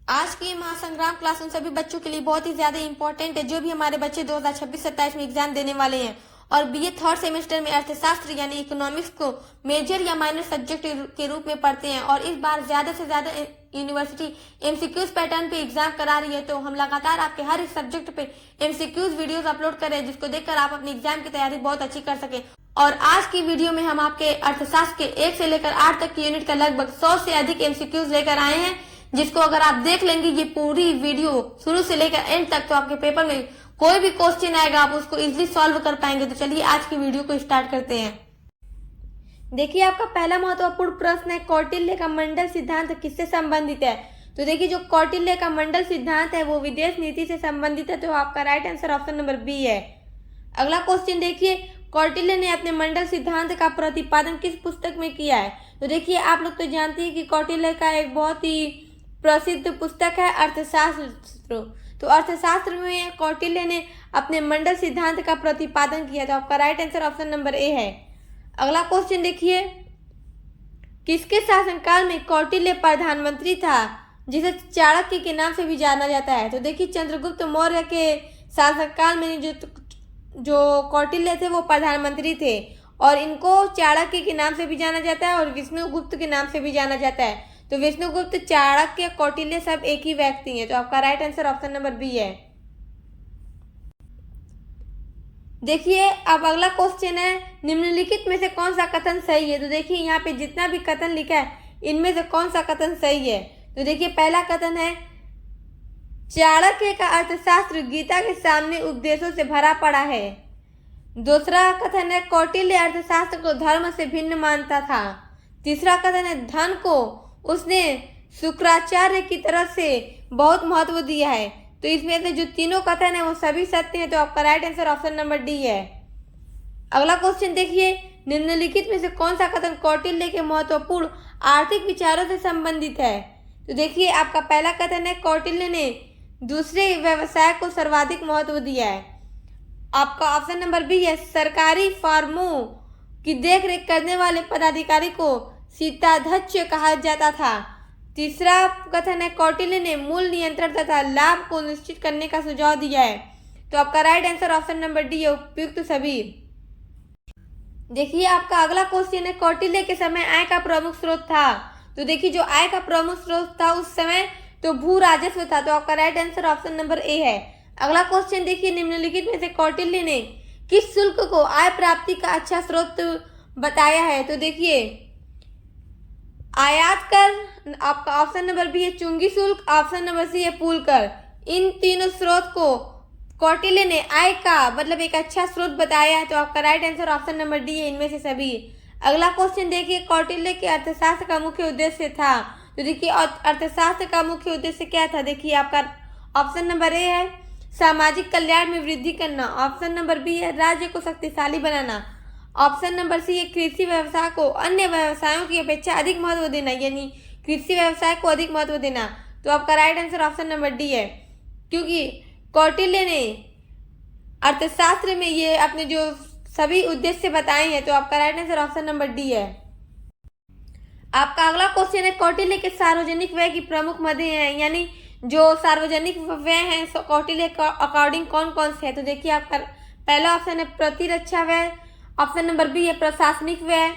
आज की महासंग्राम क्लास उन सभी बच्चों के लिए बहुत ही ज्यादा इंपॉर्टेंट है जो भी हमारे बच्चे 2026-27 में एग्जाम देने वाले हैं और बीए थर्ड सेमेस्टर में अर्थशास्त्र यानी इकोनॉमिक्स को मेजर या माइनर सब्जेक्ट के रूप में पढ़ते हैं। और इस बार ज्यादा से ज्यादा यूनिवर्सिटी एमसीक्यूज पैटर्न पे एग्जाम करा रही है, तो हम लगातार आपके हर एक सब्जेक्ट पे एमसीक्यूज वीडियोस अपलोड कर रहे हैं जिसको देखकर आप अपनी एग्जाम की तैयारी बहुत अच्छी कर सके। और आज की वीडियो में हम आपके अर्थशास्त्र के 1 से लेकर 8 तक की यूनिट का लगभग 100 से अधिक एमसीक्यूज लेकर आए हैं, जिसको अगर आप देख लेंगे ये पूरी वीडियो शुरू से लेकर एंड तक, तो आपके पेपर में कोई भी क्वेश्चन आएगा आप उसको इजीली सॉल्व कर पाएंगे। तो चलिए आज की वीडियो को स्टार्ट करते हैं। देखिए, आपका पहला महत्वपूर्ण प्रश्न है, कौटिल्य का मंडल सिद्धांत किससे संबंधित है। तो देखिए, जो कौटिल्य का मंडल सिद्धांत है वो विदेश नीति से संबंधित है, तो आपका right answer option number B है। अगला क्वेश्चन देखिए, कौटिल्य ने अपने मंडल सिद्धांत का प्रतिपादन किस पुस्तक में किया है। तो देखिए, आप लोग तो जानते हैं कि कौटिल्य का एक बहुत ही प्रसिद्ध पुस्तक है अर्थशास्त्र। तो अर्थशास्त्र में कौटिल्य ने अपने मंडल सिद्धांत का प्रतिपादन किया, तो आपका right answer option number A है। अगला क्वेश्चन देखिए, किसके शासनकाल में कौटिल्य प्रधानमंत्री था जिसे चाणक्य के नाम से भी जाना जाता है। तो देखिए, चंद्रगुप्त मौर्य के शासनकाल में जो कौटिल्य थे वो प्रधानमंत्री थे और इनको चाणक्य के नाम से भी जाना जाता है और विष्णुगुप्त के नाम से भी जाना जाता है। तो विष्णुगुप्त, चाणक्य, कौटिल्य सब एक ही व्यक्ति हैं, तो आपका right answer option number B है। देखिए, अब अगला क्वेश्चन है, निम्नलिखित में से कौन सा कथन सही है। तो देखिए, यहाँ पे जितना भी कथन लिखा है इनमें से कौन सा कथन सही है। तो देखिए, पहला कथन है, चाणक्य का अर्थशास्त्र गीता के सामने उपदेशों से भरा पड़ा है। दूसरा कथन है, कौटिल्य अर्थशास्त्र को धर्म से भिन्न मानता था। तीसरा कथन है, धन को उसने शुक्राचार्य की तरफ से बहुत महत्व दिया है। तो इसमें से जो तीनों कथन है वो सभी सत्य है, तो आपका right answer option number D है। अगला क्वेश्चन देखिए, निम्नलिखित में से कौन सा कथन कौटिल्य के महत्वपूर्ण आर्थिक विचारों से संबंधित है। तो देखिए, आपका पहला कथन है, कौटिल्य ने दूसरे व्यवसाय को सर्वाधिक महत्व दिया है। आपका ऑप्शन नंबर बी है, सरकारी फर्मों की देखरेख करने वाले पदाधिकारी को शीताध्यक्ष कहा जाता था। तीसरा कथन है, कौटिल्य ने मूल नियंत्रण तथा लाभ को निश्चित करने का सुझाव दिया है। तो आपका right answer option number D है, उपयुक्त सभी। देखिए, आपका अगला क्वेश्चन है, कौटिल्य के समय आय का प्रमुख स्रोत था। तो देखिए, जो आय का प्रमुख स्रोत था उस समय तो भू राजस्व था, तो आपका right answer option number A है। अगला क्वेश्चन देखिए, निम्नलिखित में से कौटिल्य ने किस शुल्क को आय प्राप्ति का अच्छा स्रोत बताया है। तो देखिए, आयात कर, आपका ऑप्शन नंबर बी है चुंगी शुल्क, ऑप्शन नंबर सी है पुल कर। इन तीनों स्रोत को कौटिल्य ने आय का मतलब एक अच्छा स्रोत बताया है, तो आपका right answer option number D है, इनमें से सभी। अगला क्वेश्चन देखिए, कौटिल्य के अर्थशास्त्र का मुख्य उद्देश्य था। तो देखिए, अर्थशास्त्र का मुख्य उद्देश्य क्या था। देखिए, आपका ऑप्शन नंबर ए है सामाजिक कल्याण में वृद्धि करना, ऑप्शन नंबर बी है राज्य को शक्तिशाली बनाना, ऑप्शन नंबर सी है कृषि व्यवसाय को अन्य व्यवसायों की अपेक्षा अधिक महत्व देना, यानी कृषि व्यवसाय को अधिक महत्व देना। तो आपका right answer option number D है, क्योंकि कौटिल्य ने अर्थशास्त्र में ये अपने जो सभी उद्देश्य बताए हैं, तो आपका right answer option number D है। आपका अगला क्वेश्चन है, कौटिल्य के सार्वजनिक व्यय की प्रमुख मदें हैं, यानी जो सार्वजनिक व्यय हैं कौटिल्य के अकॉर्डिंग कौन कौन से है। तो देखिए, आपका पहला ऑप्शन है प्रतिरक्षा व्यय, ऑप्शन नंबर बी है प्रशासनिक व्यय,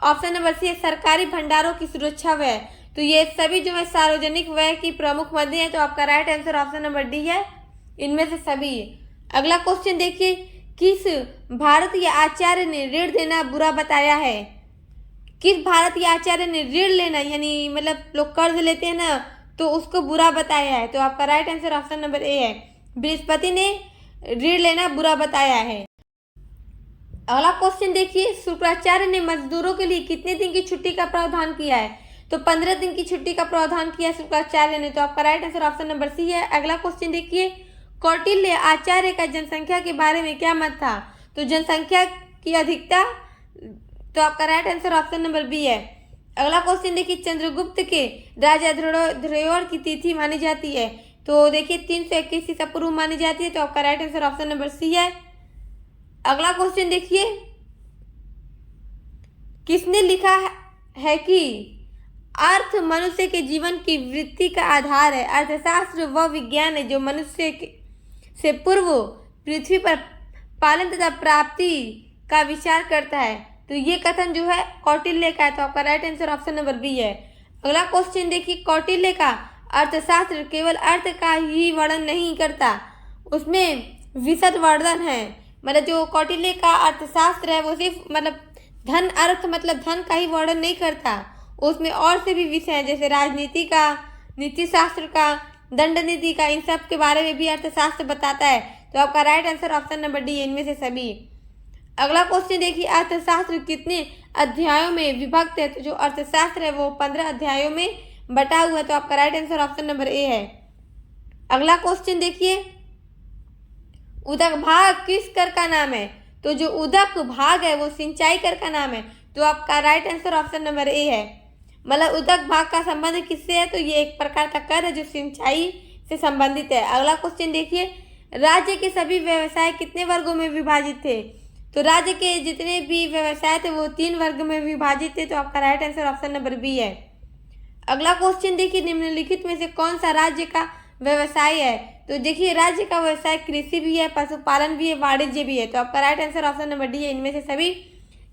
ऑप्शन नंबर सी है सरकारी भंडारों की सुरक्षा व्यय। तो ये सभी जो है सार्वजनिक व्यय की प्रमुख मदें हैं, तो आपका right answer option number D है, इनमें से सभी। अगला क्वेश्चन देखिए, किस भारतीय आचार्य ने ऋण देना बुरा बताया है। किस भारतीय आचार्य ने ऋण लेना यानी मतलब लोग कर्ज लेते हैं ना, तो उसको बुरा बताया है। तो आपका right answer option number A है, बृहस्पति ने ऋण लेना बुरा बताया है। अगला क्वेश्चन देखिए, शुक्राचार्य ने मजदूरों के लिए कितने दिन की छुट्टी का प्रावधान किया है। तो 15 दिन की छुट्टी का प्रावधान किया शुक्राचार्य ने, तो आपका right answer option number C है। अगला क्वेश्चन देखिए, कौटिल्य आचार्य का जनसंख्या के बारे में क्या मत था। तो जनसंख्या की अधिकता, तो आपका right answer option number B है। अगला क्वेश्चन देखिए, चंद्रगुप्त के राजा ध्रुव की तिथि मानी जाती है। तो देखिए, 321 ईसा पूर्व मानी जाती है, तो आपका right answer option number C है। अगला क्वेश्चन देखिए, किसने लिखा है कि अर्थ मनुष्य के जीवन की वृत्ति का आधार है। अर्थशास्त्र वह विज्ञान है जो से पूर्व पृथ्वी पर पालन तथा प्राप्ति का विचार करता है। तो ये कथन जो है कौटिल्य का है, तो आपका right answer option number B है। अगला क्वेश्चन देखिए, कौटिल्य का अर्थशास्त्र केवल अर्थ का ही वर्णन नहीं करता, उसमें विशद वर्णन है। मतलब जो कौटिल्य का अर्थशास्त्र है वो सिर्फ मतलब धन अर्थ मतलब धन का ही वर्णन नहीं करता, उसमें और से भी विषय हैं, जैसे राजनीति का, नीति शास्त्र का, दंड नीति का, इन सब के बारे में भी अर्थशास्त्र बताता है। तो आपका right answer option number D, इनमें से सभी। अगला क्वेश्चन देखिए, अर्थशास्त्र कितने अध्यायों में विभक्त है? तो जो अर्थशास्त्र है वो 15 अध्यायों में बटा हुआ है। तो आपका right answer option number A है। अगला क्वेश्चन देखिए, उदक भाग किस कर का नाम है? तो जो उदक भाग है वो सिंचाई कर का नाम है। तो आपका right answer option number A है। मतलब उदक भाग का संबंध किससे है? तो ये एक प्रकार का कर है जो सिंचाई से संबंधित है। अगला क्वेश्चन देखिए, राज्य के सभी व्यवसाय कितने वर्गों में विभाजित थे? तो राज्य के जितने भी व्यवसाय थे वो 3 वर्ग में विभाजित थे। तो आपका right answer option number B है। अगला क्वेश्चन देखिए, निम्नलिखित में से कौन सा राज्य का व्यवसाय है? तो देखिए राज्य का व्यवसाय कृषि भी है, पशुपालन भी है, वाणिज्य भी है। तो आपका right answer option number D है। इनमें से सभी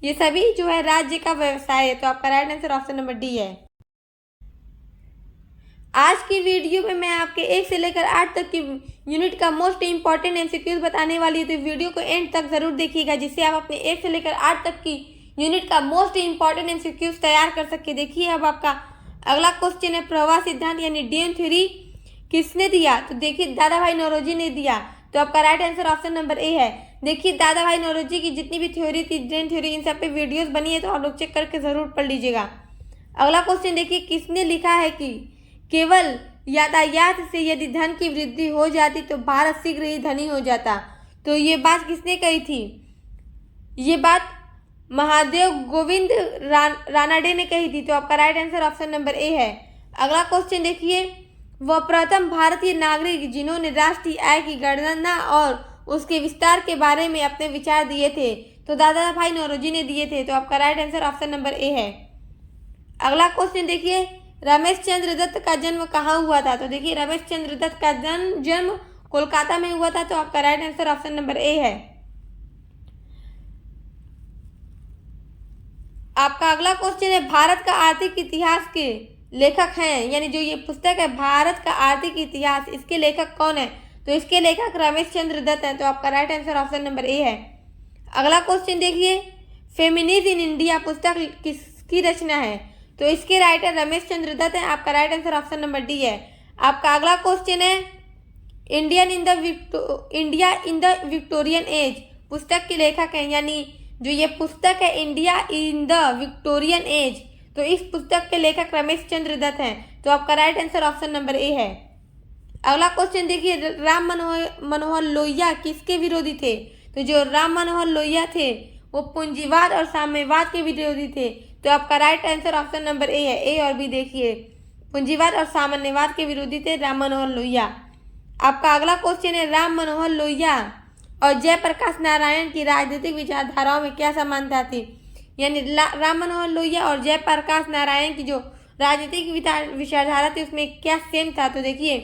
ये सभी जो है राज्य का व्यवसाय है। तो आपका right answer option number D है। आज की वीडियो में मैं आपके 1 से लेकर 8 तक की यूनिट का मोस्ट इंपॉर्टेंट एमसीक्यूज बताने वाली है। तो वीडियो को एंड तक जरूर देखिएगा, जिससे आप अपने 1 से लेकर 8 तक की यूनिट का मोस्ट इंपॉर्टेंट एमसीक्यूज तैयार कर सके। देखिए अब आपका अगला क्वेश्चन है, प्रवाह सिद्धांत यानी डीएम थ्योरी किसने दिया? तो देखिए दादा भाई नौरोजी ने दिया। तो आपका right answer option number A है। देखिए दादा भाई नौरोजी की जितनी भी थ्योरी थी, डीएम थ्योरी, इन सब पे वीडियोस बनी है, तो आप लोग चेक करके जरूर पढ़ लीजिएगा। अगला क्वेश्चन देखिए, किसने लिखा है कि केवल यातायात से यदि धन की वृद्धि हो जाती तो भारत शीघ्र ही धनी हो जाता? तो ये बात किसने कही थी? ये बात महादेव गोविंद रानाडे ने कही थी। तो आपका right answer option number A है। अगला क्वेश्चन देखिए, वह प्रथम भारतीय नागरिक जिन्होंने राष्ट्रीय आय की गणना और उसके विस्तार के बारे में अपने विचार दिए थे? तो दादा भाई नौरोजी ने दिए थे। तो आपका right answer option number A है। अगला क्वेश्चन देखिए, रमेश चंद्र दत्त का जन्म कहाँ हुआ था? तो देखिए रमेश चंद्र दत्त का जन्म कोलकाता में हुआ था। तो आपका right answer option number A है। आपका अगला क्वेश्चन है, भारत का आर्थिक इतिहास के लेखक हैं, यानी जो ये पुस्तक है भारत का आर्थिक इतिहास, इसके लेखक कौन है? तो इसके लेखक रमेश चंद्र दत्त हैं। तो आपका right answer option number A है। अगला क्वेश्चन देखिए, फेमिनिज्म इन इंडिया पुस्तक किसकी रचना है? तो इसके राइटर रमेश चंद्र दत्त हैं। आपका right answer option number D है। आपका अगला क्वेश्चन है, India in the Victorian age पुस्तक के लेखक हैं, यानी जो ये पुस्तक है India in the Victorian age, तो इस पुस्तक के लेखक रमेश चंद्र दत्त हैं। तो आपका right answer option number A है। अगला क्वेश्चन देखिए, राम मनोहर लोहिया किसके विरोधी थे? तो जो राम मनोहर लोहिया थे वो पूंजीवाद और साम्यवाद के विरोधी थे। तो आपका right answer option number A है। ए और बी देखिए, पूंजीवाद और साम्यवाद के विरोधी थे राम मनोहर लोहिया। आपका अगला क्वेश्चन है, राम मनोहर लोहिया और जयप्रकाश नारायण की राजनीतिक विचारधाराओं में क्या समानता थी? यानी राम मनोहर लोहिया और जयप्रकाश नारायण की जो राजनीतिक विचारधारा थी उसमें क्या सेम था? तो देखिए,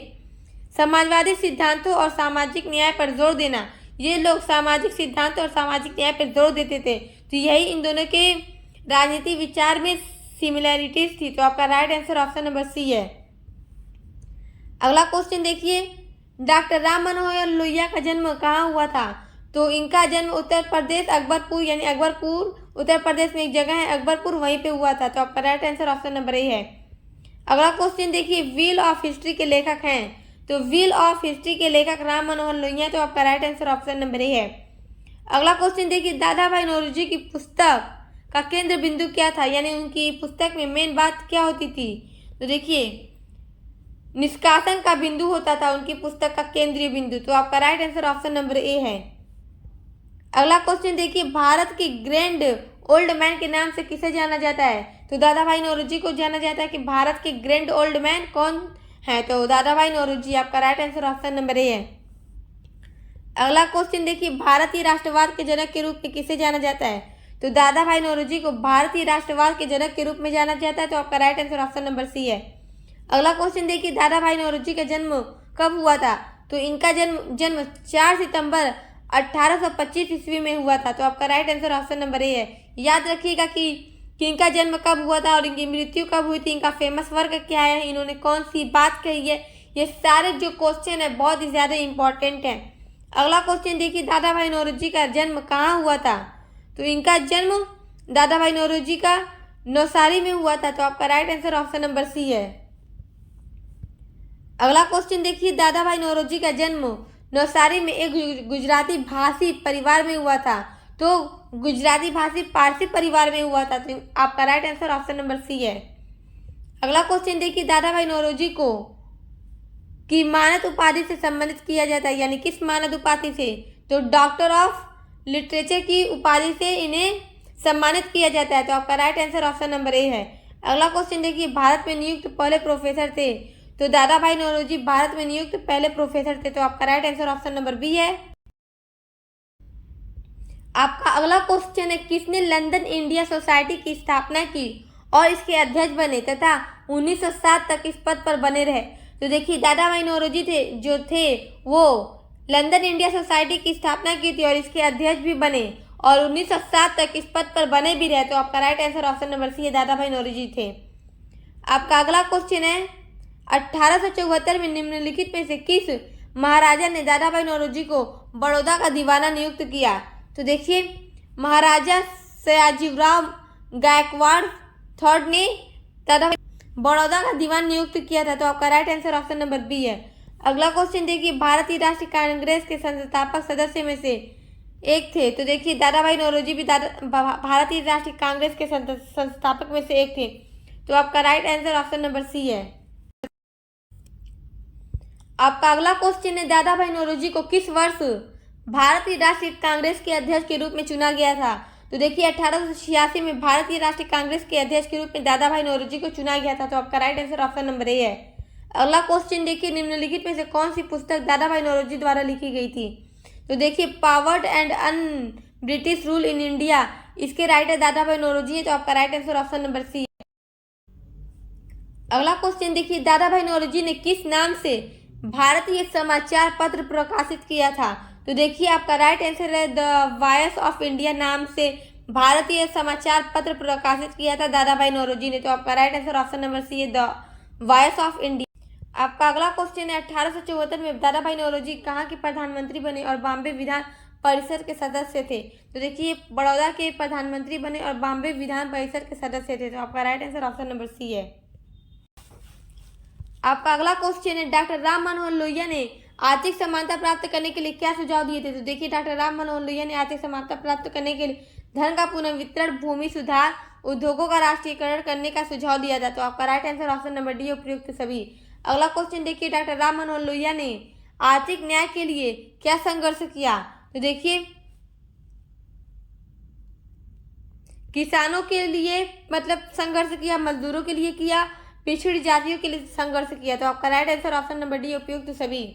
समाजवादी सिद्धांतों और सामाजिक न्याय पर जोर देना। ये लोग सामाजिक सिद्धांतों और सामाजिक न्याय पर जोर देते थे। तो यही इन दोनों के राजनीतिक विचार में सिमिलैरिटीज थी। तो आपका right answer option number C है। अगला क्वेश्चन देखिए, डॉक्टर राम मनोहर लोहिया का जन्म कहाँ हुआ था? तो इनका जन्म उत्तर प्रदेश अकबरपुर, यानी अकबरपुर उत्तर प्रदेश में एक जगह है अकबरपुर, वहीं पे हुआ था। तो आपका right answer option number A है। अगला क्वेश्चन देखिए, व्हील ऑफ हिस्ट्री के लेखक हैं। तो व्हील ऑफ हिस्ट्री के लेखक राम मनोहर लोहिया। तो आपका right answer option number A है। अगला क्वेश्चन देखिए, दादा भाई नौरोजी की पुस्तक का केंद्र बिंदु क्या था? यानी उनकी पुस्तक में मेन बात क्या होती थी? तो देखिए, निष्कासन का बिंदु होता था उनकी पुस्तक का केंद्रीय बिंदु। तो आपका right answer option number A है। अगला क्वेश्चन देखिए, भारत के ग्रैंड ओल्ड मैन के नाम से किसे जाना जाता है? तो दादा भाई नौरोजी को जाना जाता है कि भारत के ग्रैंड ओल्ड मैन कौन है? तो दादा भाई नौरोजी। आपका right answer option number A है। अगला क्वेश्चन देखिए, भारतीय राष्ट्रवाद के जनक के रूप में किसे जाना जाता है? तो दादा भाई नौरोजी को भारतीय राष्ट्रवाद के जनक के रूप में जाना जाता है, तो आपका right answer option number C है। अगला क्वेश्चन देखिए, दादा भाई नौरोजी का जन्म कब हुआ था? तो इनका जन्म 4 सितंबर 1825 ईस्वी में हुआ था, तो आपका right answer option number A है। याद रखिएगा कि इनका जन्म कब हुआ था और इनकी मृत्यु कब हुई थी, इनका फेमस वर्क क्या है, इन्होंने कौन सी बात कही है, ये सारे जो क्वेश्चन है बहुत ही ज़्यादा इंपॉर्टेंट है। अगला क्वेश्चन देखिए, दादा भाई नौरोजी का जन्म कहाँ हुआ था? तो इनका जन्म दादा भाई नौरोजी का नौसारी में हुआ था, तो आपका right answer option number C है। अगला क्वेश्चन देखिए, दादा भाई नौरोजी का जन्म नौसारी में एक गुजराती भाषी परिवार में हुआ था, तो गुजराती भाषी पारसी परिवार में हुआ था, तो आपका right answer option number C है। अगला क्वेश्चन देखिए, दादा भाई नौरोजी को की मानद उपाधि से संबंधित किया जाता है, यानी किस मानद उपाधि से? तो डॉक्टर ऑफ लिटरेचर की उपाधि से इन्हें सम्मानित किया जाता है, तो आपका right answer option number A है। अगला क्वेश्चन देखिए, भारत में नियुक्त पहले प्रोफेसर थे, तो दादा भाई नौरोजी भारत में नियुक्त पहले प्रोफेसर थे, तो आपका right answer option number B है। आपका अगला क्वेश्चन है, किसने लंदन इंडिया सोसाइटी की स्थापना की और इसके अध्यक्ष बने तथा 1907 तक इस पद पर बने रहे? तो देखिए, दादा भाई नौरोजी थे वो लंदन इंडिया सोसाइटी की स्थापना की थी और इसके अध्यक्ष भी बने और 1907 तक इस पद पर बने भी रहे, तो आपका right answer option number C है, दादा भाई नौरोजी थे। आपका अगला क्वेश्चन है, 1874 में निम्नलिखित में से किस महाराजा ने दादा भाई नौरोजी को बड़ौदा का दीवाना नियुक्त किया? तो देखिए, महाराजा सयाजीराव गायकवाड़ थर्ड ने दादा भाई बड़ौदा का दीवान नियुक्त किया था, तो आपका right answer option number B है। अगला क्वेश्चन देखिए, भारतीय राष्ट्रीय कांग्रेस के संस्थापक सदस्य में से एक थे, तो देखिए दादा भाई नौरोजी भी भारतीय राष्ट्रीय कांग्रेस के संस्थापक में से एक थे, तो आपका right answer option number C है। आपका अगला क्वेश्चन है, दादा भाई नौरोजी को किस वर्ष भारतीय राष्ट्रीय कांग्रेस के अध्यक्ष के रूप में चुना गया था? तो देखिए, 1886 में भारतीय राष्ट्रीय कांग्रेस के अध्यक्ष के रूप में दादा भाई नौरोजी को चुना गया था, तो आपका right answer option number A है। अगला क्वेश्चन देखिए, निम्नलिखित में से कौन सी पुस्तक दादा भाई नौरोजी द्वारा लिखी गई थी? तो देखिए, poverty and un British rule in India, इसके राइटर दादा भाई नौरोजी है, तो आपका right answer option number C है। अगला क्वेश्चन देखिए, दादा भाई नौरोजी ने किस नाम से भारतीय समाचार पत्र प्रकाशित किया था? तो देखिए, आपका राइट आंसर है द वॉइस ऑफ इंडिया नाम से भारतीय समाचार पत्र प्रकाशित किया था दादा भाई नौरोजी ने, तो आपका right answer option number C है, द वॉइस ऑफ इंडिया। आपका अगला क्वेश्चन है, 1874 में दादा भाई नौरोजी कहाँ के प्रधानमंत्री बने और बॉम्बे विधान परिषद के सदस्य थे? तो देखिए, बड़ौदा के प्रधानमंत्री बने और बॉम्बे विधान परिषद के सदस्य थे, तो आपका right answer option number C है। आपका अगला क्वेश्चन है, डॉक्टर राम मनोहर लोहिया ने आर्थिक समानता प्राप्त करने के लिए क्या सुझाव दिए थे? तो देखिए, डॉक्टर राम मनोहर लोहिया ने आर्थिक समानता प्राप्त करने के लिए धन का पुनर्वितरण, भूमि सुधार, उद्योगों का राष्ट्रीयकरण करने का सुझाव दिया था, तो आपका right answer option number D उपयुक्त सभी। अगला क्वेश्चन देखिए, डॉक्टर राम मनोहर लोहिया ने आर्थिक न्याय के लिए क्या संघर्ष किया? तो देखिए, किसानों के लिए मतलब संघर्ष किया, मजदूरों के लिए किया, पिछड़ी जातियों के लिए संघर्ष किया, तो आपका right answer option number D उपयुक्त सभी।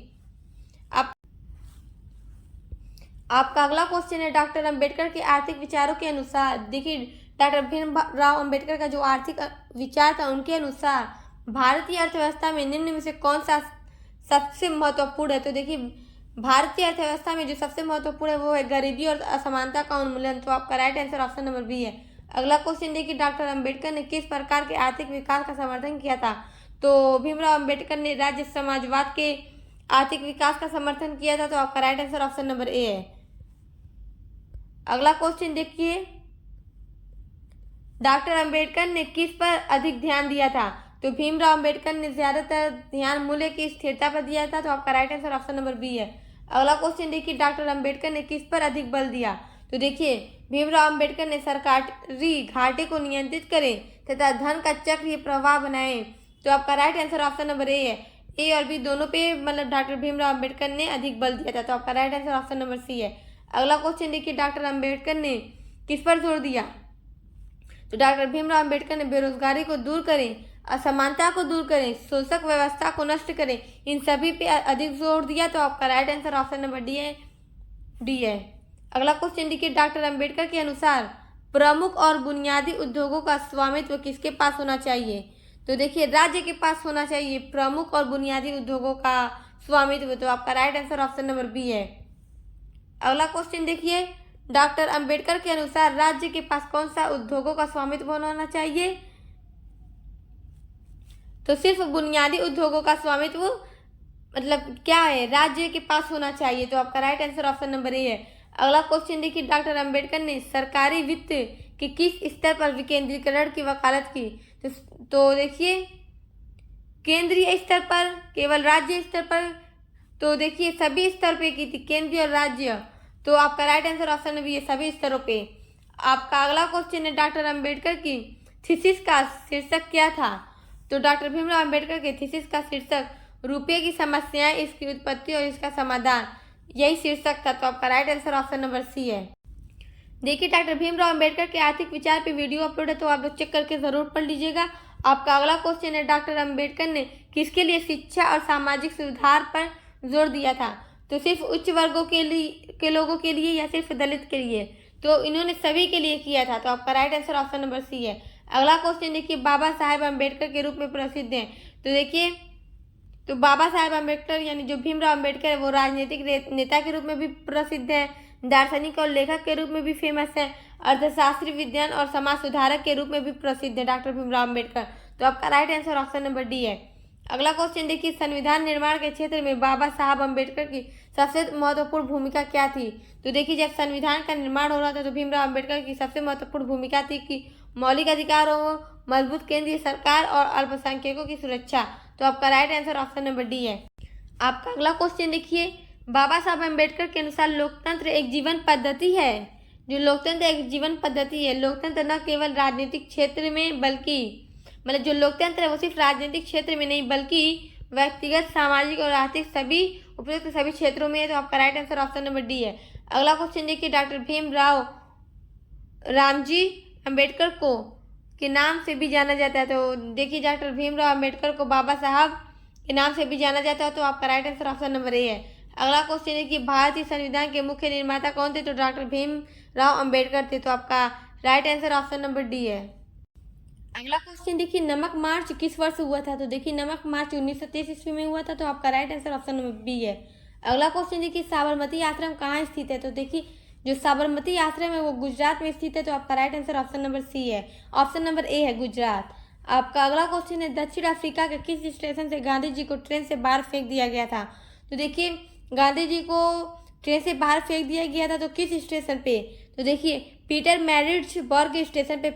आपका अगला क्वेश्चन है, डॉक्टर अंबेडकर के आर्थिक विचारों के अनुसार, देखिए डॉक्टर भीमराव अंबेडकर का जो आर्थिक विचार था उनके अनुसार भारतीय अर्थव्यवस्था में निम्न में से कौन सा सबसे महत्वपूर्ण है? तो देखिए, भारतीय अर्थव्यवस्था में जो सबसे महत्वपूर्ण है वो है गरीबी और असमानता का उन्मूलन, तो आपका right answer option number B है। अगला क्वेश्चन देखिए, डॉक्टर अंबेडकर ने किस प्रकार के आर्थिक विकास का समर्थन किया था? तो भीमराव अंबेडकर ने राज्य समाजवाद के आर्थिक विकास का समर्थन किया था, तो आपका right answer option number A है। अगला क्वेश्चन देखिए, डॉक्टर अंबेडकर ने किस पर अधिक ध्यान दिया था? तो भीमराव अंबेडकर ने ज्यादातर ध्यान मूल्य की स्थिरता पर दिया था, तो आपका right answer option number B है। अगला क्वेश्चन देखिए, डॉक्टर अंबेडकर ने किस पर अधिक बल दिया? तो देखिए, भीमराव अंबेडकर ने सरकारी घाटे को नियंत्रित करें तथा धन का चक्रीय प्रवाह बनाए, तो आपका right answer option number A है। ए और बी दोनों पे मतलब डॉक्टर भीमराव अंबेडकर ने अधिक बल दिया था, तो आपका right answer option number C है। अगला क्वेश्चन देखिए, डॉक्टर अंबेडकर ने किस पर जोर दिया? तो डॉक्टर भीमराव अंबेडकर ने बेरोजगारी को दूर करें, असमानता को दूर करें, शोषक व्यवस्था को नष्ट करें, इन सभी पे अधिक जोर दिया, तो आपका right answer option number D है। अगला क्वेश्चन देखिए, डॉक्टर अंबेडकर के अनुसार प्रमुख और बुनियादी उद्योगों का स्वामित्व किसके पास होना चाहिए? तो देखिए राज्य के पास होना चाहिए प्रमुख और बुनियादी उद्योगों का स्वामित्व। तो आपका right answer option number B है। अगला क्वेश्चन देखिए, डॉक्टर अंबेडकर के अनुसार राज्य के पास कौन सा उद्योगों का स्वामित्व होना चाहिए? तो सिर्फ बुनियादी उद्योगों का स्वामित्व मतलब क्या है, राज्य के पास होना चाहिए। तो आपका right answer option number A है। अगला क्वेश्चन देखिए, डॉक्टर अंबेडकर ने सरकारी वित्त के किस स्तर पर विकेंद्रीकरण की वकालत की? तो देखिए केंद्रीय स्तर पर, केवल राज्य स्तर पर? तो देखिए सभी स्तर पे की थी, केंद्रीय और राज्य। तो आपका राइट आंसर ऑप्शन नंबर ये सभी स्तरों पे। आपका अगला क्वेश्चन है, डॉक्टर अंबेडकर की थीसिस का शीर्षक क्या था? तो डॉक्टर भीमराव अंबेडकर के थीसिस का शीर्षक रुपये की समस्याएं, इसकी उत्पत्ति और इसका समाधान, यही शीर्षक था। तो आपका right answer option number C है। देखिए डॉक्टर भीमराव अंबेडकर के आर्थिक विचार पे वीडियो अपलोड है, तो आप लोग चेक करके जरूर पढ़ लीजिएगा। आपका अगला क्वेश्चन है, डॉक्टर अंबेडकर ने किसके लिए शिक्षा और सामाजिक सुधार पर जोर दिया था? तो सिर्फ उच्च वर्गों के लोगों के लिए या सिर्फ दलित के लिए? तो इन्होंने सभी के लिए किया था। तो आपका right answer option number C है। अगला क्वेश्चन देखिए, बाबा साहेब अम्बेडकर के रूप में प्रसिद्ध हैं। तो देखिए तो बाबा साहेब अम्बेडकर यानी जो भीमराव अम्बेडकर है वो राजनीतिक नेता के रूप में भी प्रसिद्ध है, दार्शनिक और लेखक के रूप में भी फेमस है, अर्थशास्त्री, विद्वान और समाज सुधारक के रूप में भी प्रसिद्ध है डॉक्टर भीमराव अम्बेडकर। तो आपका right answer option number D है। अगला क्वेश्चन देखिए, संविधान निर्माण के क्षेत्र में बाबा साहब अम्बेडकर की सबसे महत्वपूर्ण भूमिका क्या थी? तो देखिए जब संविधान का निर्माण हो रहा था तो भीमराव अम्बेडकर की सबसे महत्वपूर्ण भूमिका थी कि मौलिक अधिकारों, मजबूत केंद्रीय सरकार और अल्पसंख्यकों की सुरक्षा। तो आपका right answer option number D है। आपका अगला क्वेश्चन देखिए, बाबा साहब अम्बेडकर के अनुसार लोकतंत्र एक जीवन पद्धति है। जो लोकतंत्र एक जीवन पद्धति है, लोकतंत्र न केवल राजनीतिक क्षेत्र में बल्कि मतलब जो लोकतंत्र है वो सिर्फ राजनीतिक क्षेत्र में नहीं बल्कि व्यक्तिगत, सामाजिक और आर्थिक सभी उपयुक्त सभी क्षेत्रों में है। तो आपका right answer option number D है। अगला क्वेश्चन देखिए, डॉक्टर भीमराव रामजी अम्बेडकर को के नाम से भी जाना जाता है। तो देखिए डॉक्टर भीमराव अम्बेडकर को बाबा साहब के नाम से भी जाना जाता है। तो आपका right answer option number A है। अगला क्वेश्चन है कि भारतीय संविधान के मुख्य निर्माता कौन थे? तो डॉक्टर भीमराव अम्बेडकर थे। तो आपका right answer option number D है। अगला क्वेश्चन देखिए, नमक मार्च किस वर्ष हुआ था? तो देखिए नमक मार्च 1923 ईस्वी में हुआ था। तो आपका right answer option number B है। अगला क्वेश्चन देखिए, साबरमती आश्रम कहाँ स्थित है? तो देखिए जो साबरमती आश्रम है वो गुजरात में स्थित है। तो आपका right answer option number C है। ऑप्शन नंबर ए है गुजरात। आपका अगला क्वेश्चन है, दक्षिण अफ्रीका के किस स्टेशन से गांधी जी को ट्रेन से बाहर फेंक दिया गया था? तो देखिए गांधी जी को ट्रेन से बाहर फेंक दिया गया था, तो किस स्टेशन पे? तो देखिए पीटर मैरिट्सबर्ग स्टेशन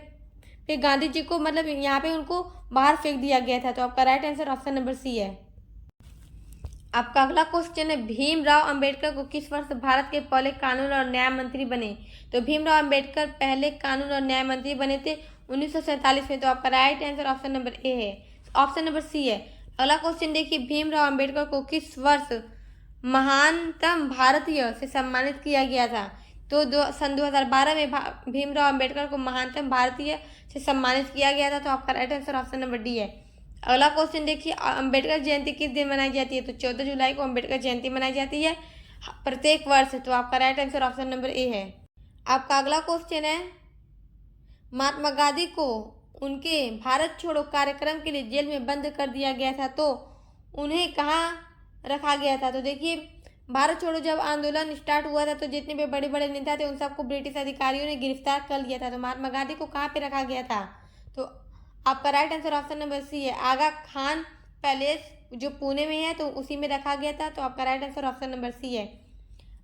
पे गांधी जी को मतलब यहाँ पे उनको बाहर फेंक दिया गया था। तो आपका right answer option number C है। आपका अगला क्वेश्चन है, भीमराव अंबेडकर को किस वर्ष भारत के पहले कानून और न्याय मंत्री बने? तो भीमराव अंबेडकर पहले कानून और न्याय मंत्री बने थे 1947 में। तो आपका right answer option number A है, ऑप्शन नंबर सी है। अगला क्वेश्चन देखिए, भीमराव अंबेडकर को किस वर्ष महानतम भारतीय से सम्मानित किया गया था? तो सन 2012 में भीमराव अंबेडकर को महानतम भारतीय से सम्मानित किया गया था। तो आपका right answer option number D है। अगला क्वेश्चन देखिए, अंबेडकर जयंती किस दिन मनाई जाती है? तो 14 जुलाई को अंबेडकर जयंती मनाई जाती है प्रत्येक वर्ष। तो आपका right answer option number A है। आपका अगला क्वेश्चन है, महात्मा गांधी को उनके भारत छोड़ो कार्यक्रम के लिए जेल में बंद कर दिया गया था, तो उन्हें कहाँ रखा गया था? तो देखिए भारत छोड़ो जब आंदोलन स्टार्ट हुआ था तो जितने भी बड़े बड़े नेता थे उन सबको ब्रिटिश अधिकारियों ने गिरफ्तार कर लिया था। तो महात्मा गांधी को कहाँ पे रखा गया था? तो आपका right answer option number C है, आगा खान पैलेस जो पुणे में है तो उसी में रखा गया था। तो आपका right answer option number C है।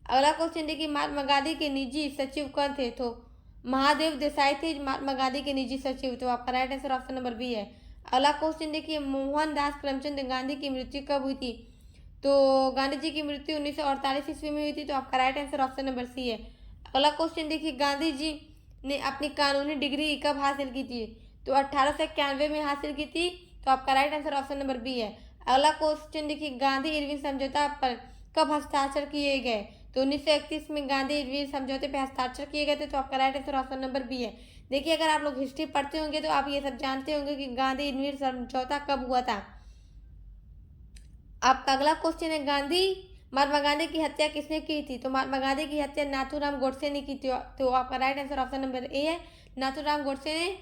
अगला क्वेश्चन देखिए, महात्मा गांधी के निजी सचिव कौन थे? तो महादेव देसाई थे महात्मा गांधी के निजी सचिव। तो आपका right answer option number B है। अगला क्वेश्चन देखिए, मोहनदास करमचंद गांधी की मृत्यु कब हुई थी? तो गांधी जी की मृत्यु 1948 ईस्वी में हुई थी। तो आपका right answer option number C है। अगला क्वेश्चन देखिए, गांधी जी ने अपनी कानूनी डिग्री कब हासिल की थी? तो 1891 में हासिल की थी। तो आपका right answer option number B है। अगला क्वेश्चन देखिए, गांधी इरविन समझौता पर कब हस्ताक्षर किए गए? तो 1931 में गांधी इरविन समझौते पर हस्ताक्षर किए गए थे। तो आपका right answer option number B है। देखिए अगर आप लोग हिस्ट्री पढ़ते होंगे तो आप ये सब जानते होंगे कि गांधी इरविन समझौता कब हुआ था। आपका अगला क्वेश्चन है, महात्मा गांधी की हत्या किसने की थी? तो महात्मा गांधी की हत्या नाथूराम गोडसे ने की थी। तो आपका right answer option number A है, नाथूराम गोडसे ने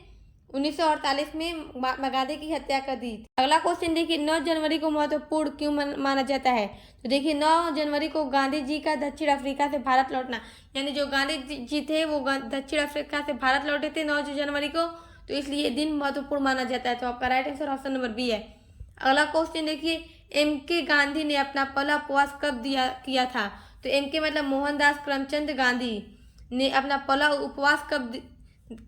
1948 में महात्मा गांधी की हत्या कर दी। अगला क्वेश्चन देखिए, 9 जनवरी को महत्वपूर्ण क्यों माना जाता है? तो देखिए 9 जनवरी को गांधी जी का दक्षिण अफ्रीका से भारत लौटना, यानी जो गांधी जी थे वो दक्षिण अफ्रीका से भारत लौटे थे 9 जनवरी को, तो इसलिए ये दिन महत्वपूर्ण माना जाता है। तो आपका right answer option number B है। अगला क्वेश्चन देखिए, एम.के. गांधी ने अपना पहला उपवास कब किया था? तो एम.के. मतलब मोहनदास करमचंद गांधी ने अपना पहला उपवास कब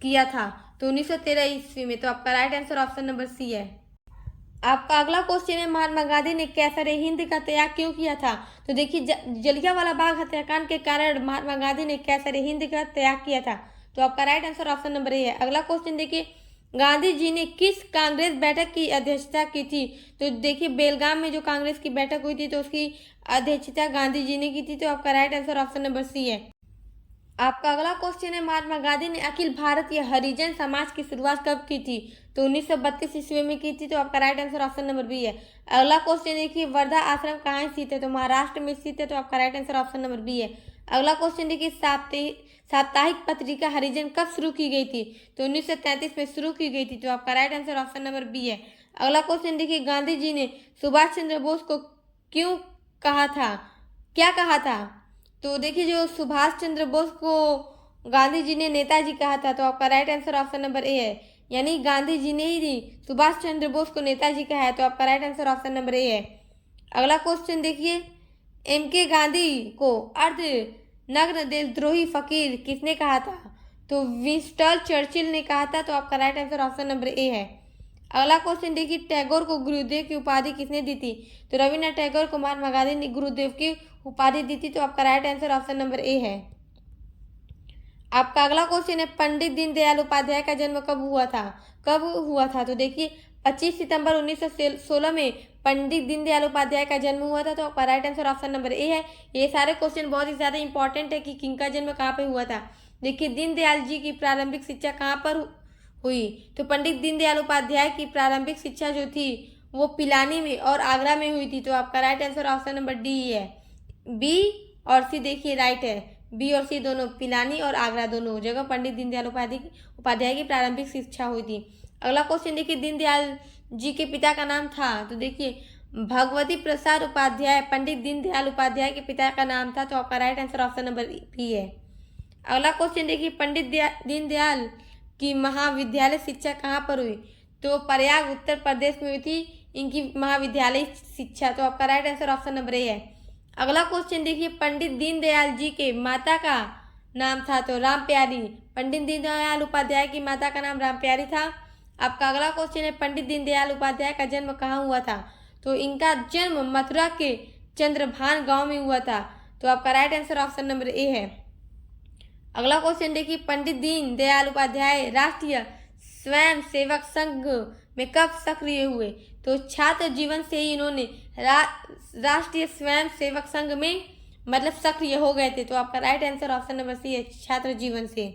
किया था? तो 1913 ईस्वी में। तो आपका right answer option number C है। आपका अगला क्वेश्चन है, महात्मा गांधी ने कैसर हिंद का त्याग क्यों किया था? तो देखिए जलियांवाला बाग हत्याकांड के कारण महात्मा गांधी ने कैसर हिंद का त्याग किया था। तो आपका right answer option number A है। अगला क्वेश्चन देखिए, गांधी जी ने किस कांग्रेस बैठक की अध्यक्षता की थी? तो देखिए बेलगाम में जो कांग्रेस की बैठक हुई थी तो उसकी अध्यक्षता गांधी जी ने की थी। तो आपका right answer option number C है। आपका अगला क्वेश्चन है, महात्मा गांधी ने अखिल भारतीय हरिजन समाज की शुरुआत कब की थी? तो 1932 ईस्वी में की थी। तो आपका right answer option number B है। अगला क्वेश्चन देखिए, वर्धा आश्रम कहाँ स्थित है? तो महाराष्ट्र में स्थित है। तो आपका right answer option number B है। अगला क्वेश्चन देखिए, साप्ताहिक पत्रिका हरिजन कब शुरू की गई थी? तो 1933 में शुरू की गई थी। तो आपका right answer option number B है। अगला क्वेश्चन देखिए, गांधी जी ने सुभाष चंद्र बोस को क्यों कहा था, क्या कहा था? तो देखिए जो सुभाष चंद्र बोस को गांधी जी ने नेताजी कहा था। तो आपका right answer option number A है, यानी गांधी जी ने ही सुभाष चंद्र बोस को नेताजी कहा है। तो आपका right answer option number A है। अगला क्वेश्चन देखिए, एम.के. गांधी को अर्ध नग्न देशद्रोही फकीर किसने कहा था? तो विंस्टन चर्चिल ने कहा था। तो आपका right answer option number A है। अगला क्वेश्चन देखिए, टैगोर को गुरुदेव की उपाधि किसने दी थी? तो रविन्द्रनाथ टैगोर को महात्मा गांधी ने गुरुदेव की उपाधि दी थी। तो आपका right answer option number A है। आपका अगला क्वेश्चन है, पंडित दीनदयाल उपाध्याय का जन्म कब हुआ था? कब हुआ था? तो देखिए 25 सितंबर 1916 में पंडित दीनदयाल उपाध्याय का जन्म हुआ था। तो आपका right answer option number A है। ये सारे क्वेश्चन बहुत ही ज्यादा इंपॉर्टेंट है कि किनका जन्म कहाँ पे हुआ था। देखिए दीनदयाल जी की प्रारंभिक शिक्षा कहाँ पर हुई? तो पंडित दीनदयाल उपाध्याय की प्रारंभिक शिक्षा जो थी वो पिलानी में और आगरा में हुई थी। तो आपका right answer option number D है। बी और सी देखिए राइट है, बी और सी दोनों, पिलानी और आगरा दोनों जगह पंडित दीनदयाल उपाध्याय की प्रारंभिक शिक्षा हुई थी। अगला क्वेश्चन देखिए, दीनदयाल जी के पिता का नाम था? तो देखिए भगवती प्रसाद उपाध्याय पंडित दीनदयाल उपाध्याय के पिता का नाम था। तो आपका right answer option number B है। अगला क्वेश्चन देखिए, पंडित दीनदयाल की महाविद्यालय शिक्षा कहाँ पर हुई? तो प्रयाग उत्तर प्रदेश में हुई थी इनकी महाविद्यालय शिक्षा। तो आपका right answer option number A है। अगला क्वेश्चन देखिए, पंडित दीनदयाल जी के माता का नाम था? तो राम प्यारी, पंडित दीनदयाल उपाध्याय की माता का नाम राम प्यारी था। आपका अगला क्वेश्चन है, पंडित दीनदयाल उपाध्याय का जन्म कहाँ हुआ था? तो इनका जन्म मथुरा के चंद्रभान गांव में हुआ था। तो आपका right answer option number A है। अगला क्वेश्चन देखिए, पंडित दीनदयाल उपाध्याय राष्ट्रीय स्वयं सेवक संघ में कब सक्रिय हुए? तो छात्र जीवन से ही इन्होंने राष्ट्रीय स्वयं सेवक संघ में मतलब सक्रिय हो गए थे। तो आपका right answer option number C है, छात्र जीवन से।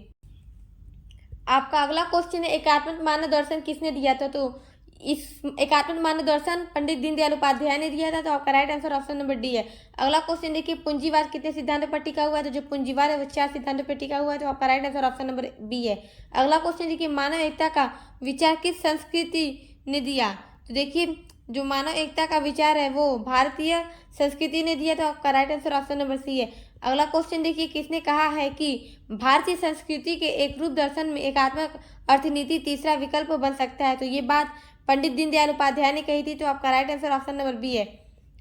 आपका अगला क्वेश्चन है, एकात्मक मानव दर्शन किसने दिया था? तो इस एकात्मक मानव दर्शन पंडित दीनदयाल उपाध्याय ने दिया था। तो आपका right answer option number D है। अगला क्वेश्चन देखिए, पूंजीवाद कितने सिद्धांतों पर टिका हुआ है? तो जो पूंजीवाद है वो 4 सिद्धांतों पर टिका हुआ है। तो आपका right answer option number B है। अगला क्वेश्चन देखिए, मानव एकता का विचार किस संस्कृति ने दिया? तो देखिए जो मानव एकता का विचार है वो भारतीय संस्कृति ने दिया। तो आपका right answer option number C है। अगला क्वेश्चन देखिए, किसने कहा है कि भारतीय संस्कृति के एक रूप दर्शन में एकात्मक अर्थनीति तीसरा विकल्प बन सकता है? तो ये बात पंडित दीनदयाल उपाध्याय ने कही थी। तो आपका right answer option number B है।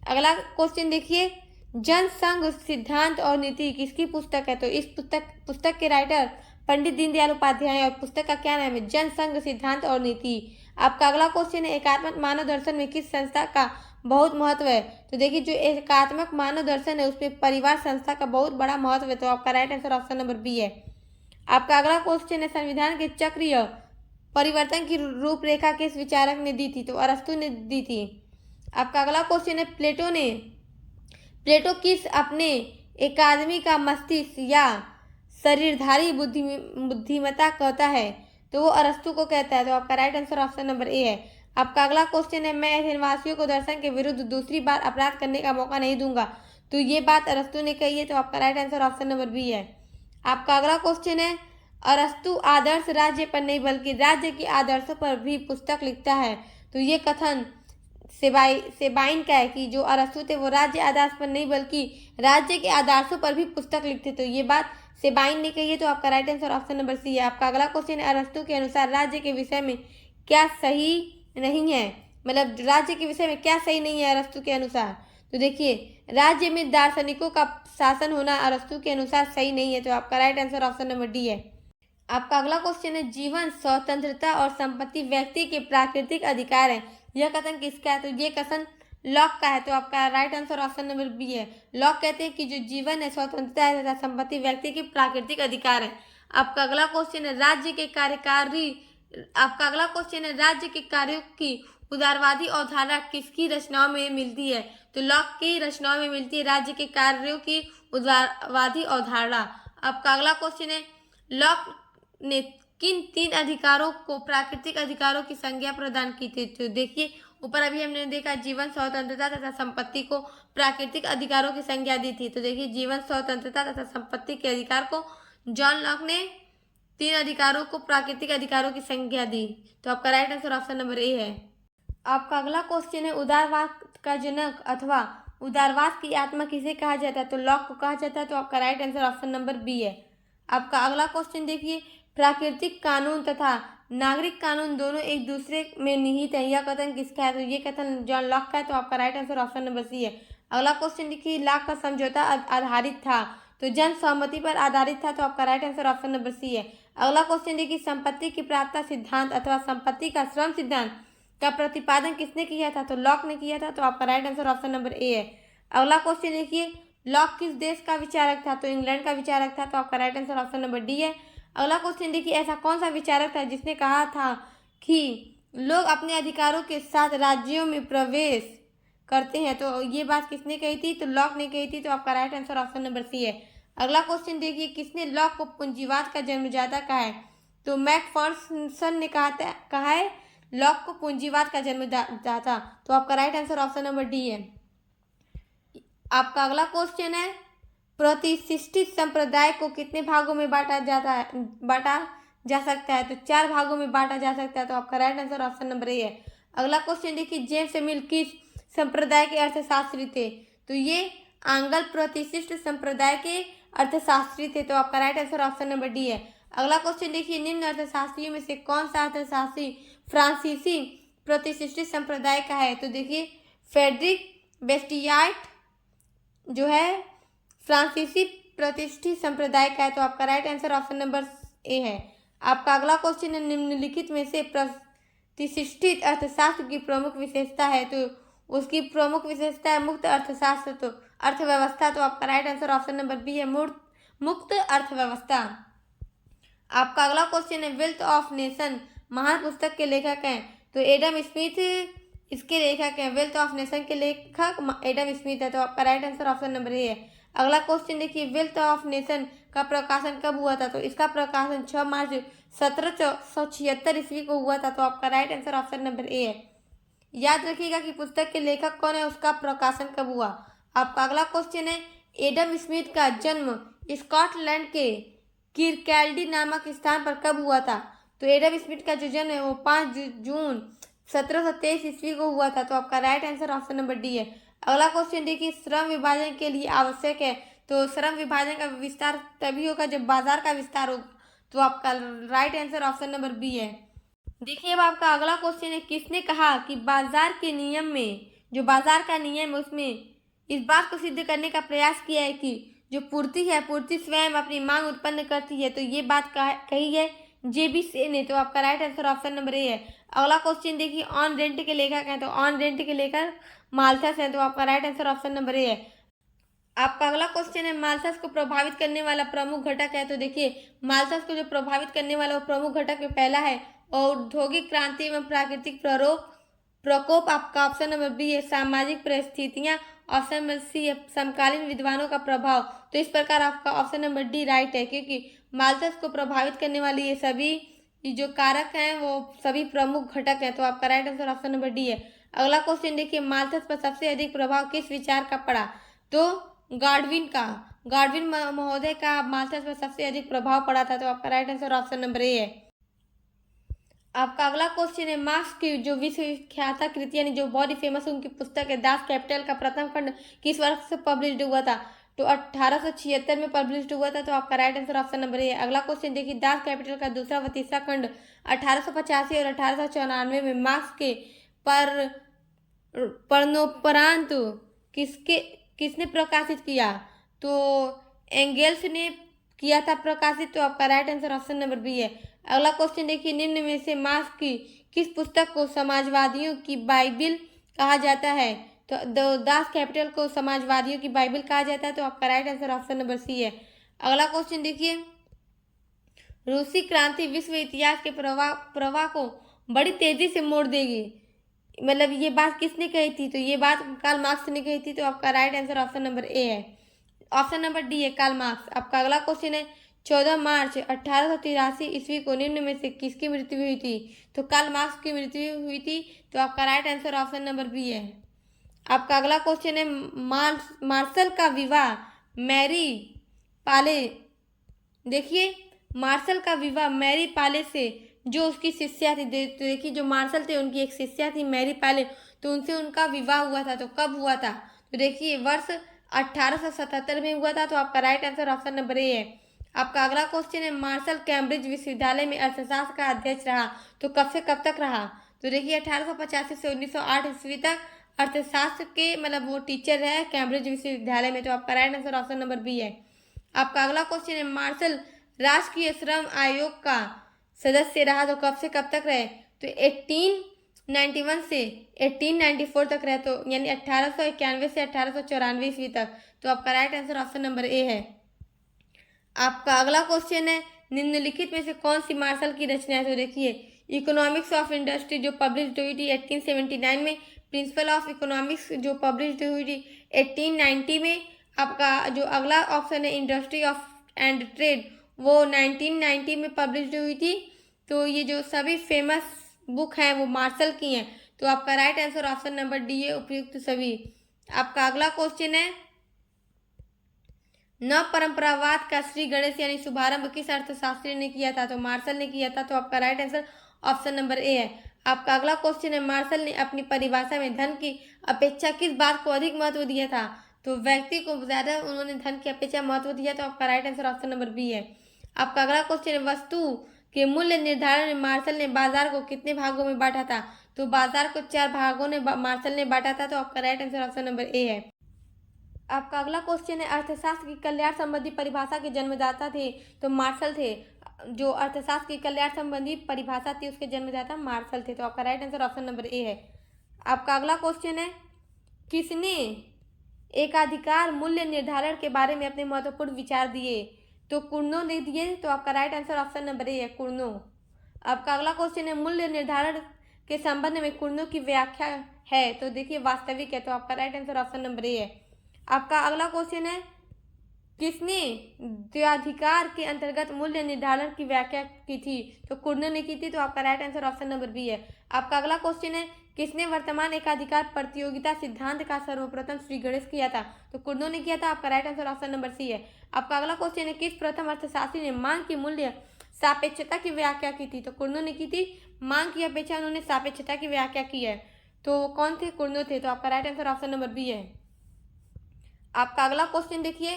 अगला क्वेश्चन देखिए, जनसंघ सिद्धांत और नीति किसकी पुस्तक है? तो इस पुस्तक के राइटर पंडित दीनदयाल उपाध्याय और पुस्तक का क्या नाम है? जनसंघ सिद्धांत और नीति। आपका अगला क्वेश्चन है, एकात्मक मानव दर्शन में किस संस्था का बहुत महत्व है? तो देखिए जो एकात्मक मानव दर्शन है उसमें परिवार संस्था का बहुत बड़ा महत्व है। तो आपका right answer option number B है। आपका अगला क्वेश्चन है, संविधान के चक्रीय परिवर्तन की रूपरेखा किस विचारक ने दी थी? तो अरस्तु ने दी थी। आपका अगला क्वेश्चन है, प्लेटो किस अपने एकादमी का मस्तिष्क या शरीरधारी बुद्धिमत्ता कहता है? तो वो अरस्तु को कहता है। तो आपका right answer option number A है। आपका अगला क्वेश्चन है, मैं एथेंसवासियों को दर्शन के विरुद्ध दूसरी बार अपराध करने का मौका नहीं दूंगा। तो ये बात अरस्तु ने कही है। तो आपका right answer option number B है। आपका अगला क्वेश्चन है, अरस्तु आदर्श राज्य पर नहीं बल्कि राज्य के आदर्शों पर भी पुस्तक लिखता है। तो ये कथन सेबाइन का है कि जो अरस्तु थे वो राज्य आदर्श पर नहीं बल्कि राज्य के आदर्शों पर भी पुस्तक लिखते। तो ये बात सेबाइन ने कही है। तो आपका right answer option number C है। आपका अगला क्वेश्चन है, अरस्तु के अनुसार राज्य के विषय में क्या सही नहीं है, मतलब राज्य के विषय में क्या सही नहीं है अरस्तु के अनुसार। तो देखिए, राज्य में दार्शनिकों का शासन होना अरस्तु के अनुसार सही नहीं है। तो आपका right answer option number D है। आपका अगला क्वेश्चन है, जीवन, स्वतंत्रता और संपत्ति व्यक्ति के प्राकृतिक अधिकार है। यह कथन किसका है? तो ये कथन लॉक का है। तो आपका right answer option number B है। लॉक कहते हैं कि जो जीवन है, स्वतंत्रता है तथा संपत्ति व्यक्ति के प्राकृतिक अधिकार है। आपका अगला क्वेश्चन है, राज्य के कार्यों की उदारवादी अवधारणा किसकी रचनाओं में मिलती है? तो लॉक की रचनाओं में मिलती है राज्य के कार्यों की उदारवादी अवधारणा। आपका अगला क्वेश्चन है, लॉक ने किन 3 अधिकारों को प्राकृतिक अधिकारों की संज्ञा प्रदान की थी? तो देखिए, ऊपर अभी हमने देखा जीवन, स्वतंत्रता तथा संपत्ति को प्राकृतिक अधिकारों की संज्ञा दी थी। तो देखिए, जीवन, स्वतंत्रता तथा संपत्ति के अधिकार को जॉन लॉक ने 3 अधिकारों को प्राकृतिक अधिकारों की संज्ञा दी। तो आपका right answer option number A है। आपका अगला क्वेश्चन है, उदारवाद का जनक अथवा उदारवाद की आत्मा किसे कहा जाता है? तो लॉक को कहा जाता है। तो आपका right answer option number B है। आपका अगला क्वेश्चन देखिए, प्राकृतिक कानून तथा नागरिक कानून दोनों एक दूसरे में निहित है। यह कथन किसका है? तो ये कथन जॉन लॉक का है। तो आपका right answer option number C है। अगला क्वेश्चन देखिए, लॉक का समझौता आधारित था, तो जन सहमति पर आधारित था। तो आपका right answer option number C है। अगला क्वेश्चन देखिए, संपत्ति की प्राप्यता सिद्धांत अथवा संपत्ति का श्रम सिद्धांत का प्रतिपादन किसने किया था? तो लॉक ने किया था। तो आपका right answer option number A है। अगला क्वेश्चन देखिए, लॉक किस देश का विचारक था? तो इंग्लैंड का विचारक था। तो आपका right answer option number D है। अगला क्वेश्चन देखिए, ऐसा कौन सा विचारक था जिसने कहा था कि लोग अपने अधिकारों के साथ राज्यों में प्रवेश करते हैं? तो ये बात किसने कही थी? तो लॉक ने कही थी। तो आपका right answer option number C है। अगला क्वेश्चन देखिए, किसने लॉक को पूंजीवाद का जन्मदाता कहा है? तो मैकफर्सन ने कहा है लॉक को पूंजीवाद का जन्मदाता। तो आपका right answer option number D है। आपका अगला क्वेश्चन है, प्रतिष्ठित संप्रदाय को कितने भागों में बांटा जा सकता है? तो 4 भागों में बांटा जा सकता है। तो आपका right answer option number A है। अगला क्वेश्चन देखिए, जेम्स मिल किस संप्रदाय के अर्थशास्त्री थे? तो ये आंग्ल प्रतिष्ठित संप्रदाय के अर्थशास्त्री थे। तो आपका right answer option number D है। अगला क्वेश्चन देखिए, निम्न अर्थशास्त्रियों में से कौन सा अर्थशास्त्री फ्रांसीसी प्रतिष्ठित संप्रदाय का है? तो देखिए, फ्रेडरिक बेस्टियाट जो है फ्रांसीसी प्रतिष्ठित संप्रदाय का है। तो आपका right answer option number A है। आपका अगला क्वेश्चन है, निम्नलिखित में से प्रतिष्ठित अर्थशास्त्र की प्रमुख विशेषता है? तो उसकी प्रमुख विशेषता है मुक्त अर्थशास्त्र, तो अर्थव्यवस्था। तो आपका right answer option number B है, मुक्त अर्थव्यवस्था। आपका अगला क्वेश्चन है, वेल्थ ऑफ नेशन महान पुस्तक के लेखक हैं? तो एडम स्मिथ इसके लेखक हैं। वेल्थ ऑफ नेशन के लेखक एडम स्मिथ है। तो आपका right answer option number A है। अगला क्वेश्चन देखिए, वेल्थ ऑफ नेशन का प्रकाशन कब हुआ था? तो इसका प्रकाशन 6 मार्च 1776 ईस्वी को हुआ था। तो आपका right answer option number A है। याद रखिएगा कि पुस्तक के लेखक कौन है, उसका प्रकाशन कब हुआ। आपका अगला क्वेश्चन है, एडम स्मिथ का जन्म स्कॉटलैंड के किरकैल्डी नामक स्थान पर कब हुआ था? तो एडम स्मिथ का जो जन्म है वो 5 जून 1723 ईस्वी को हुआ था। तो आपका right answer option number D है। अगला क्वेश्चन देखिए, श्रम विभाजन के लिए आवश्यक है? तो श्रम विभाजन का विस्तार तभी होगा जब बाजार का विस्तार होगा। तो आपका right answer option number B है। देखिए, अब आपका अगला क्वेश्चन है, किसने कहा कि बाजार के नियम में, जो बाजार का नियम है उसमें इस बात को सिद्ध करने का प्रयास किया है कि जो पूर्ति है, पूर्ति स्वयं अपनी मांग उत्पन्न करती है? तो ये बात कही है जेबी से ने। तो आपका right answer option number A है। अगला क्वेश्चन देखिए, ऑन रेंट के लेखक हैं? तो ऑन रेंट के लेखक माल्थस है। तो आपका right answer option number A है। आपका अगला क्वेश्चन है, माल्थस को प्रभावित करने वाला प्रमुख घटक है? तो देखिए, माल्थस को जो प्रभावित करने वाला वो प्रमुख घटक में पहला है औद्योगिक क्रांति एवं प्राकृतिक प्रकोप। आपका ऑप्शन नंबर बी है। सामाजिक परिस्थितियां ऑप्शन नंबर सी है। समकालीन विद्वानों का प्रभाव। तो इस प्रकार आपका ऑप्शन नंबर डी राइट है, क्योंकि माल्थस को प्रभावित करने वाली ये सभी जो कारक हैं वो सभी प्रमुख घटक हैं। तो आपका right answer option number D है। अगला क्वेश्चन देखिए, माल्थस पर सबसे अधिक प्रभाव किस विचार का पड़ा? तो गार्डविन महोदय का मास्टर्स पर सबसे अधिक प्रभाव पड़ा था, तो आपका right answer option number A है। आपका अगला क्वेश्चन है, मार्क्स की जो विश्वविख्यात कृति यानी जो बहुत ही फेमस उनकी पुस्तक है दास कैपिटल का प्रथम खंड किस वर्ष से पब्लिश हुआ था? तो 1876 में पब्लिश हुआ था, तो आपका right answer option number A है। अगला क्वेश्चन देखिए, दास कैपिटल का दूसरा व तीसरा खंड 1885 और 1894 में मार्क्स के पर परणोपरांत किसने प्रकाशित किया? तो एंगेल्स ने किया था प्रकाशित, तो आपका right answer option number B है। अगला क्वेश्चन देखिए, निम्न में से मार्क्स की किस पुस्तक को समाजवादियों की बाइबिल कहा जाता है? तो दास कैपिटल को समाजवादियों की बाइबिल कहा जाता है, तो आपका right answer option number C है। अगला क्वेश्चन देखिए, रूसी क्रांति विश्व इतिहास के प्रवाह को बड़ी तेजी से मोड़ देगी, मतलब ये बात किसने कही थी? तो ये बात कार्ल मार्क्स ने कही थी, तो आपका right answer option number A है। ऑप्शन नंबर डी है कार्ल मार्क्स। आपका अगला क्वेश्चन है, 14 मार्च 1883 ईस्वी को निम्न में से किसकी मृत्यु हुई थी? तो कार्ल मार्क्स की मृत्यु हुई थी, तो आपका right answer option number B है। आपका अगला क्वेश्चन है, मार्शल का विवाह मैरी पाले, देखिए मार्शल का विवाह मैरी पाले से जो उसकी शिष्या थी, देखिए जो मार्शल थे उनकी एक शिष्या थी मैरी पाले, तो उनसे उनका विवाह हुआ था, तो कब हुआ था? तो देखिए वर्ष 1877 में हुआ था, तो आपका right answer option number A है। आपका अगला क्वेश्चन है, मार्शल कैम्ब्रिज विश्वविद्यालय में अर्थशास्त्र का अध्यक्ष रहा, तो कब से कब तक रहा? तो देखिए 1885 से 1908 ईस्वी तक अर्थशास्त्र के मतलब वो टीचर रहे कैम्ब्रिज विश्वविद्यालय में, तो आपका right answer option number B है। आपका अगला क्वेश्चन है, मार्शल राष्ट्रीय श्रम आयोग का सदस्य रहा, तो कब से कब तक रहे? तो 1891 से 1894 तक रहे, तो यानी 1891 से 1894 ईस्वी तक, तो आपका right answer option number A है। आपका अगला क्वेश्चन है, निम्नलिखित में से कौन सी मार्शल की रचना है? तो देखिए इकोनॉमिक्स ऑफ इंडस्ट्री जो पब्लिश हुई थी 1879 में, प्रिंसिपल ऑफ इकोनॉमिक्स जो पब्लिश हुई थी 1890 में। आपका जो अगला ऑप्शन है, इंडस्ट्री ऑफ एंड ट्रेड, वो 1990 में पब्लिश हुई थी। तो ये जो सभी फेमस बुक हैं वो मार्शल की हैं, तो आपका right answer option number D है, उपयुक्त सभी। आपका अगला क्वेश्चन है, नव परंपरावाद का श्री गणेश यानी शुभारंभ किस अर्थशास्त्री ने किया था? तो मार्शल ने किया था, तो आपका right answer option number A है। आपका अगला क्वेश्चन है, मार्शल ने अपनी परिभाषा में धन की अपेक्षा किस बात को अधिक महत्व दिया था? तो व्यक्ति को ज्यादा उन्होंने धन की अपेक्षा महत्व दिया, तो आपका right answer option number B है। आपका अगला क्वेश्चन है, वस्तु के मूल्य निर्धारण में मार्शल ने बाजार को कितने भागों में बांटा था? तो बाजार को 4 भागों में मार्शल ने बांटा था, तो आपका right answer option number A है। आपका अगला क्वेश्चन है, अर्थशास्त्र की कल्याण संबंधी परिभाषा के जन्मदाता थे, तो मार्शल थे। जो अर्थशास्त्र की कल्याण संबंधी परिभाषा थी उसके जन्मदाता मार्शल थे, तो आपका right answer option number A है। आपका अगला क्वेश्चन है, किसने एकाधिकार मूल्य निर्धारण के बारे में अपने महत्वपूर्ण विचार दिए? तो कुर्नो ने दिए, तो आपका right answer option number A है, कुर्नो। आपका अगला क्वेश्चन है, मूल्य निर्धारण के संबंध में कुर्नो की व्याख्या है, तो देखिए वास्तविक है, तो आपका right answer option number A है। आपका अगला क्वेश्चन है, किसने द्वैधाधिकार के अंतर्गत मूल्य निर्धारण की व्याख्या की थी? तो कुर्नो ने की थी, तो आपका right answer option number B है। आपका अगला क्वेश्चन है, किसने वर्तमान एकाधिकार प्रतियोगिता सिद्धांत का सर्वप्रथम श्री गणेश किया था? तो कुर्नो ने किया था, आपका right answer option number C है। आपका अगला क्वेश्चन है, किस प्रथम अर्थशास्त्री ने मांग की मूल्य सापेक्षता की व्याख्या की थी? तो कुर्नो ने की थी, मांग की अपेक्षा उन्होंने सापेक्षता की व्याख्या की है, तो कौन थे? कुर्नो थे, तो आपका right answer option number B है। आपका अगला क्वेश्चन देखिए,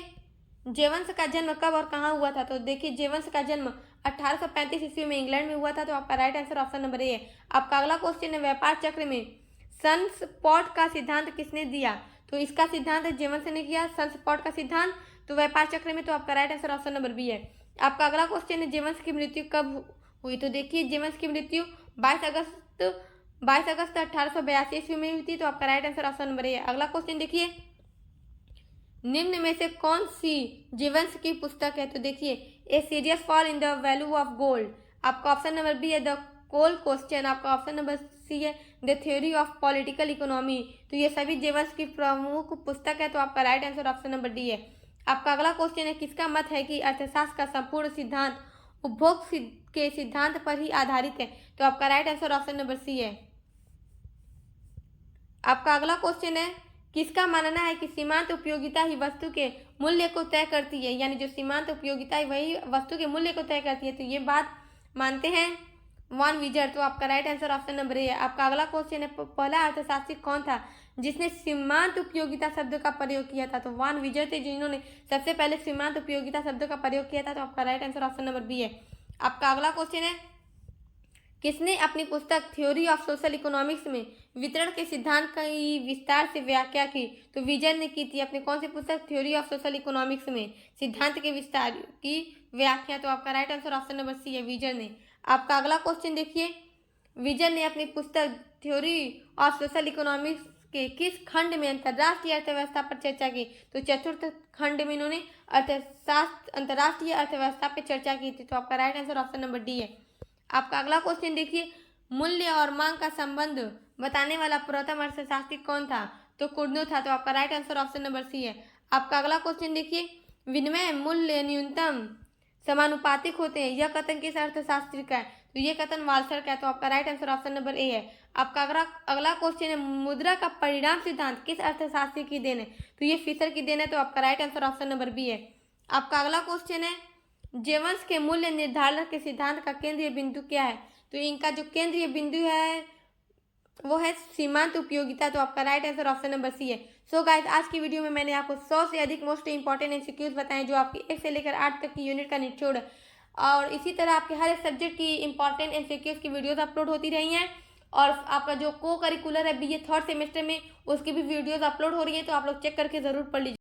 जेवंश का जन्म कब और कहाँ हुआ था? तो देखिए जेवंश का जन्म 1835 ईस्वी में इंग्लैंड में हुआ था, तो आपका right answer option number A है। आपका अगला क्वेश्चन है, व्यापार चक्र में सनस्पॉट का सिद्धांत किसने दिया? तो इसका सिद्धांत जेवंश ने किया, सनस्पॉट का सिद्धांत, तो व्यापार चक्र में, तो आपका right answer option number B है। आपका अगला क्वेश्चन है, जेवंश की मृत्यु कब हुई? तो देखिए जेवंश की मृत्यु 22 अगस्त 1882 ईस्वी में हुई थी, तो आपका right answer option number A है। अगला क्वेश्चन देखिए, निम्न में से कौन सी जेवंश की पुस्तक है? तो देखिए a serious fall in the value of gold, आपका ऑप्शन नंबर बी है, द कोल क्वेश्चन, आपका ऑप्शन नंबर सी है, the theory of political economy, तो ये सभी जेवंश की प्रमुख पुस्तक है, तो आपका right answer option number D है। आपका अगला क्वेश्चन है, किसका मत है कि अर्थशास्त्र का संपूर्ण सिद्धांत उपभोग के सिद्धांत पर ही आधारित है? तो आपका right answer option number C है। आपका अगला क्वेश्चन है, किसका मानना है कि सीमांत उपयोगिता ही वस्तु के मूल्य को तय करती है, यानी जो सीमांत उपयोगिता है वही वस्तु के मूल्य को तय करती है, तो ये बात मानते हैं वॉन विजर। तो आपका right answer option number A है। आपका अगला क्वेश्चन है, पहला अर्थशास्त्री कौन था जिसने सीमांत उपयोगिता शब्द का प्रयोग किया था? तो वॉन विजर थे जिन्होंने सबसे पहले सीमांत उपयोगिता शब्द का प्रयोग किया था। तो आपका right answer option number B है। आपका अगला क्वेश्चन है, किसने अपनी पुस्तक थ्योरी ऑफ सोशल इकोनॉमिक्स में वितरण के सिद्धांत की विस्तार से व्याख्या की? तो विजर ने की थी। अपनी कौन सी पुस्तक? थ्योरी ऑफ सोशल इकोनॉमिक्स में सिद्धांत के विस्तार की व्याख्या। तो आपका right answer option number C है, विजर ने। आपका अगला क्वेश्चन देखिए, विजर ने अपनी पुस्तक थ्योरी ऑफ सोशल इकोनॉमिक्स के किस खंड में अंतर्राष्ट्रीय अर्थव्यवस्था पर चर्चा की? तो चतुर्थ खंड में इन्होंने अंतर्राष्ट्रीय अर्थव्यवस्था पर चर्चा की थी। तो आपका right answer option number D है। आपका अगला क्वेश्चन देखिए, मूल्य और मांग का संबंध बताने वाला प्रथम अर्थशास्त्री कौन था? तो कुर्नो था। तो आपका right answer option number C है। आपका अगला क्वेश्चन देखिए, विनिमय मूल्य न्यूनतम समानुपातिक होते हैं, यह कथन किस अर्थशास्त्री का है? तो ये कथन वाल्सर का है। तो आपका right answer option number A है। आपका अगला क्वेश्चन है, मुद्रा का परिणाम सिद्धांत किस अर्थशास्त्री की देन है? तो ये फिशर की देन है। तो आपका right answer option number B है। आपका अगला क्वेश्चन है, जेवंस के मूल्य निर्धारण के सिद्धांत का केंद्रीय बिंदु क्या है? तो इनका जो केंद्रीय बिंदु है वो है सीमांत उपयोगिता। तो आपका right answer option number C है। सो गाइस, आज की वीडियो में मैंने आपको 100 से अधिक मोस्ट इंपॉर्टेंट एमसीक्यूज बताए जो आपकी 1 से लेकर 8 तक की यूनिट का निचोड़, और इसी तरह आपके हर एक सब्जेक्ट की इंपॉर्टेंट एमसीक्यूज की वीडियोस अपलोड होती रही हैं। और आपका जो को करिकुलर है बीए थर्ड सेमेस्टर में, उसकी भी वीडियोस अपलोड हो रही है, तो आप लोग चेक करके ज़रूर पढ़ लीजिए।